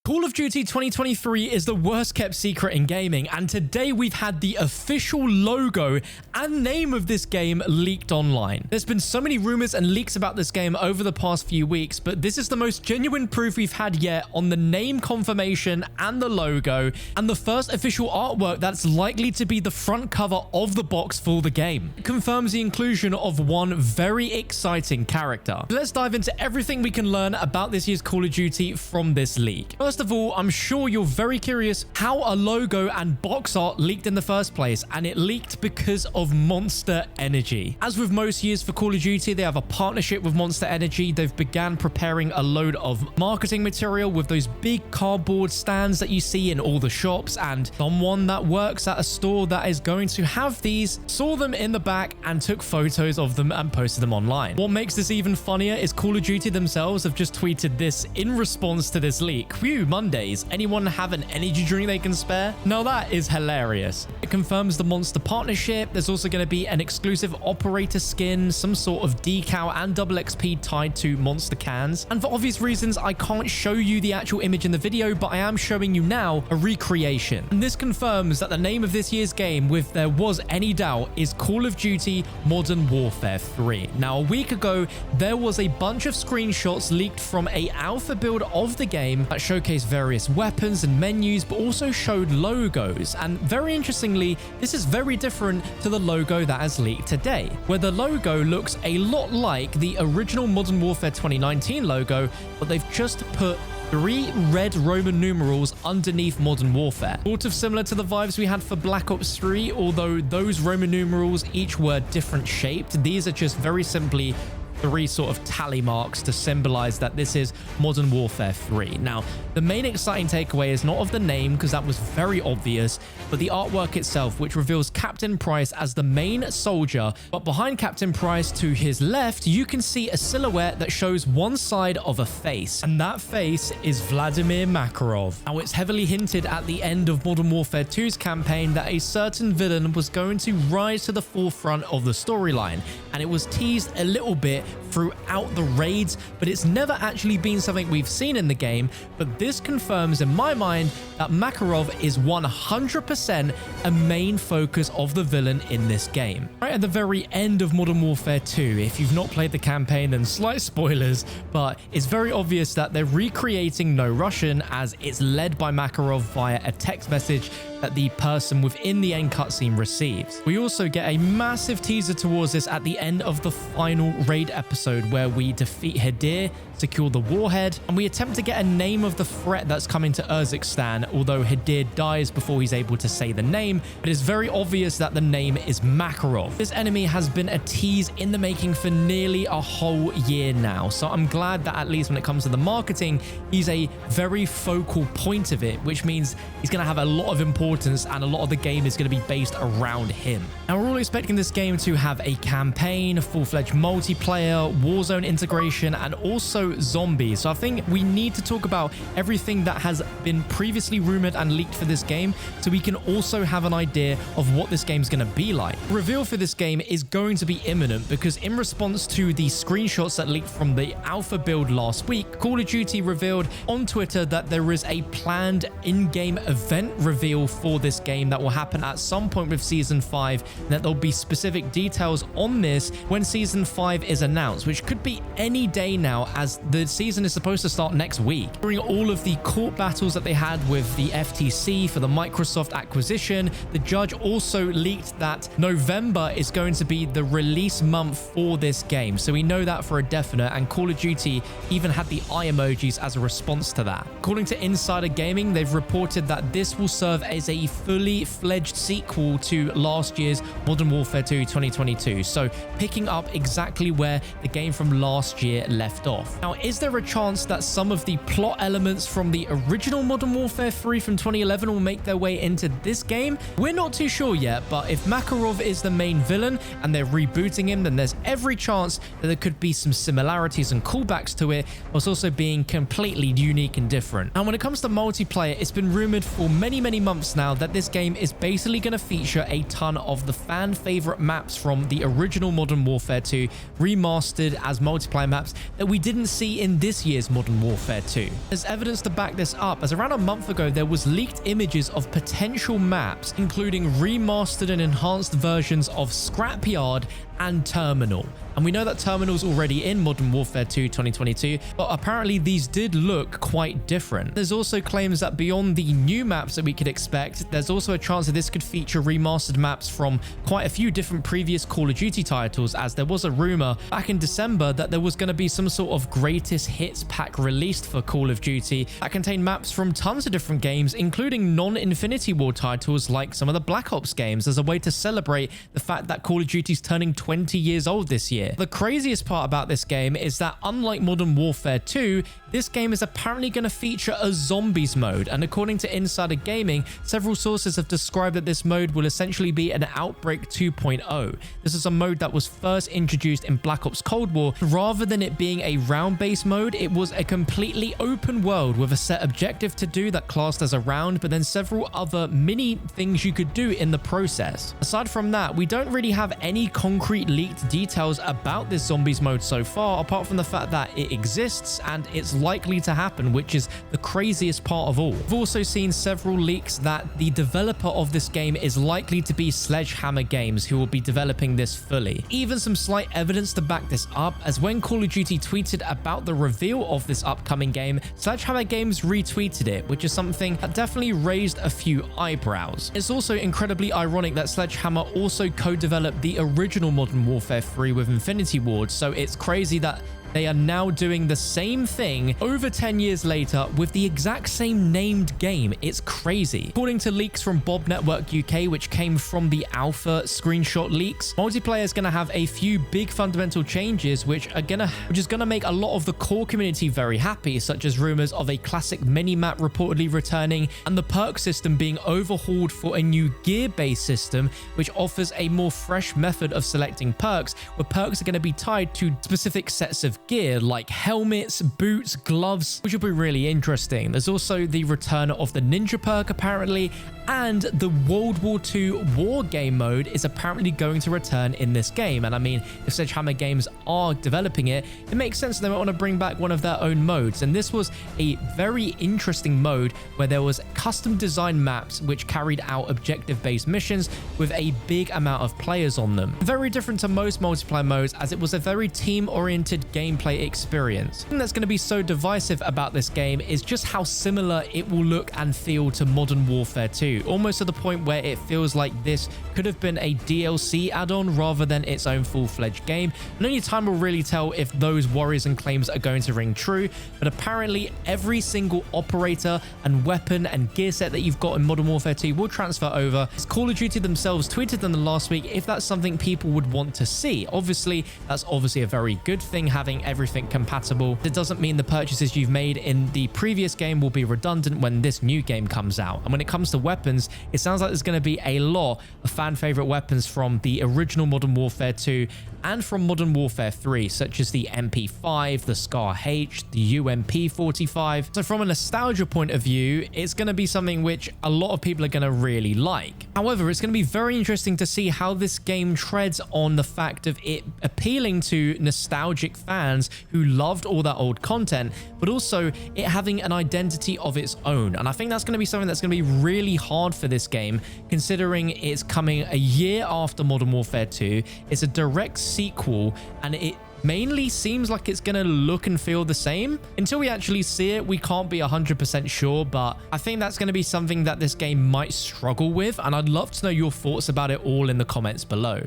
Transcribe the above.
Call of Duty 2023 is the worst kept secret in gaming, and today we've had the official logo and name of this game leaked online. There's been so many rumors and leaks about this game over the past few weeks, but this is the most genuine proof we've had yet on the name confirmation and the logo, and the first official artwork that's likely to be the front cover of the box for the game. It confirms the inclusion of one very exciting character. Let's dive into everything we can learn about this year's Call of Duty from this leak. First of all, I'm sure you're very curious how a logo and box art leaked in the first place, and it leaked because of Monster Energy. As with most years for Call of Duty, they have a partnership with Monster Energy. They've began preparing a load of marketing material with those big cardboard stands that you see in all the shops, and someone that works at a store that is going to have these saw them in the back and took photos of them and posted them online. What makes this even funnier is Call of Duty themselves have just tweeted this in response to this leak. Phew, Mondays, anyone have an energy drink they can spare? Now that is hilarious. It confirms the Monster partnership. There's also going to be an exclusive operator skin, some sort of decal and double XP tied to Monster cans. And for obvious reasons, I can't show you the actual image in the video, but I am showing you now a recreation. And this confirms that the name of this year's game, if there was any doubt, is Call of Duty Modern Warfare 3. Now, a week ago, there was a bunch of screenshots leaked from a alpha build of the game that showcased various weapons and menus, but also showed logos. And very interestingly, this is very different to the logo that has leaked today, where the logo looks a lot like the original Modern Warfare 2019 logo, but they've just put 3 red Roman numerals underneath Modern Warfare. Sort of similar to the vibes we had for Black Ops 3, although those Roman numerals each were different shaped. These are just very simply 3 sort of tally marks to symbolize that this is Modern Warfare 3. Now, the main exciting takeaway is not of the name, because that was very obvious, but the artwork itself, which reveals Captain Price as the main soldier. But behind Captain Price to his left, you can see a silhouette that shows one side of a face, and that face is Vladimir Makarov. Now, it's heavily hinted at the end of Modern Warfare 2's campaign that a certain villain was going to rise to the forefront of the storyline, and it was teased a little bit throughout the raids, but it's never actually been something we've seen in the game. But this confirms in my mind that Makarov is 100% a main focus of the villain in this game. Right at the very end of Modern Warfare 2, if you've not played the campaign, then slight spoilers, but it's very obvious that they're recreating No Russian, as it's led by Makarov via a text message that the person within the end cutscene receives. We also get a massive teaser towards this at the end of the final raid episode, where we defeat Hadir, secure the warhead, and we attempt to get a name of the threat that's coming to Urzikstan, although Hadir dies before he's able to say the name. It is very obvious that the name is Makarov. This enemy has been a tease in the making for nearly a whole year now, so I'm glad that at least when it comes to the marketing, he's a very focal point of it, which means he's going to have a lot of importance, and a lot of the game is going to be based around him. Now, we're all expecting this game to have a campaign, full-fledged multiplayer, Warzone integration, and also zombies. So I think we need to talk about everything that has been previously rumored and leaked for this game, so we can also have an idea of what this game's going to be like. The reveal for this game is going to be imminent, because in response to the screenshots that leaked from the alpha build last week, Call of Duty revealed on Twitter that there is a planned in-game event reveal for this game that will happen at some point with Season 5, and that there'll be specific details on this when Season 5 is announced, which could be any day now, as the season is supposed to start next week. During all of the court battles that they had with the FTC for the Microsoft acquisition, the judge also leaked that November is going to be the release month for this game. So we know that for a definite, and Call of Duty even had the eye emojis as a response to that. According to Insider Gaming, they've reported that this will serve as a fully fledged sequel to last year's Modern Warfare 2 2022. So picking up exactly where the game from last year left off. Now, is there a chance that some of the plot elements from the original Modern Warfare 3 from 2011 will make their way into this game? We're not too sure yet, but if Makarov is the main villain and they're rebooting him, then there's every chance that there could be some similarities and callbacks to it, whilst also being completely unique and different. And when it comes to multiplayer, it's been rumored for many months now that this game is basically going to feature a ton of the fan favorite maps from the original Modern Warfare 2 remastered as multiplayer maps that we didn't see in this year's Modern Warfare 2. There's evidence to back this up, as around a month ago there was leaked images of potential maps, including remastered and enhanced versions of Scrapyard and Terminal. And we know that Terminal's already in Modern Warfare 2 2022, but apparently these did look quite different. There's also claims that beyond the new maps that we could expect, there's also a chance that this could feature remastered maps from quite a few different previous Call of Duty titles, as there was a rumor back in December that there was going to be some sort of greatest hits pack released for Call of Duty that contained maps from tons of different games, including non-Infinity War titles like some of the Black Ops games, as a way to celebrate the fact that Call of Duty's turning 20 years old this year. The craziest part about this game is that, unlike Modern Warfare 2, this game is apparently going to feature a zombies mode, and according to Insider Gaming, several sources have described that this mode will essentially be an Outbreak 2.0. This is a mode that was first introduced in Black Ops Cold War. Rather than it being a round-based mode, it was a completely open world with a set objective to do that classed as a round, but then several other mini things you could do in the process. Aside from that, we don't really have any concrete leaked details about this zombies mode so far, apart from the fact that it exists and it's likely to happen, which is the craziest part of all. We've also seen several leaks that the developer of this game is likely to be Sledgehammer Games, who will be developing this fully. Even some slight evidence to back this up, as when Call of Duty tweeted about the reveal of this upcoming game, Sledgehammer Games retweeted it, which is something that definitely raised a few eyebrows. It's also incredibly ironic that Sledgehammer also co-developed the original Modern Warfare 3 with Infinity Ward, so it's crazy that they are now doing the same thing over 10 years later with the exact same named game. It's crazy. According to leaks from Bob Network UK, which came from the alpha screenshot leaks, multiplayer is going to have a few big fundamental changes, which is going to make a lot of the core community very happy, such as rumors of a classic mini-map reportedly returning, and the perk system being overhauled for a new gear-based system, which offers a more fresh method of selecting perks, where perks are going to be tied to specific sets of gear like helmets, boots, gloves, which will be really interesting. There's also the return of the ninja perk apparently, and the World War II war game mode is apparently going to return in this game. And I mean, if Sledgehammer Games are developing it, it makes sense they might want to bring back one of their own modes. And this was a very interesting mode where there was custom design maps which carried out objective-based missions with a big amount of players on them. Very different to most multiplayer modes, as it was a very team-oriented gameplay experience. The thing that's going to be so divisive about this game is just how similar it will look and feel to Modern Warfare 2, almost to the point where it feels like this could have been a DLC add-on rather than its own full-fledged game. And only time will really tell if those worries and claims are going to ring true, but apparently every single operator and weapon and gear set that you've got in Modern Warfare 2 will transfer over. Call of Duty themselves tweeted them last week if that's something people would want to see. Obviously, that's obviously a very good thing, having everything compatible. It doesn't mean the purchases you've made in the previous game will be redundant when this new game comes out. And when it comes to weapons, it sounds like there's going to be a lot of fan favorite weapons from the original Modern Warfare 2 and from Modern Warfare 3, such as the MP5, the Scar H, the UMP45. So from a nostalgia point of view, it's going to be something which a lot of people are going to really like. However, it's going to be very interesting to see how this game treads on the fact of it appealing to nostalgic fans who loved all that old content, but also it having an identity of its own. And I think that's going to be something that's going to be really hard for this game, considering it's coming a year after Modern Warfare 2. It's a direct sequel, and it mainly seems like it's going to look and feel the same. Until we actually see it, we can't be 100% sure, but I think that's going to be something that this game might struggle with, and I'd love to know your thoughts about it all in the comments below.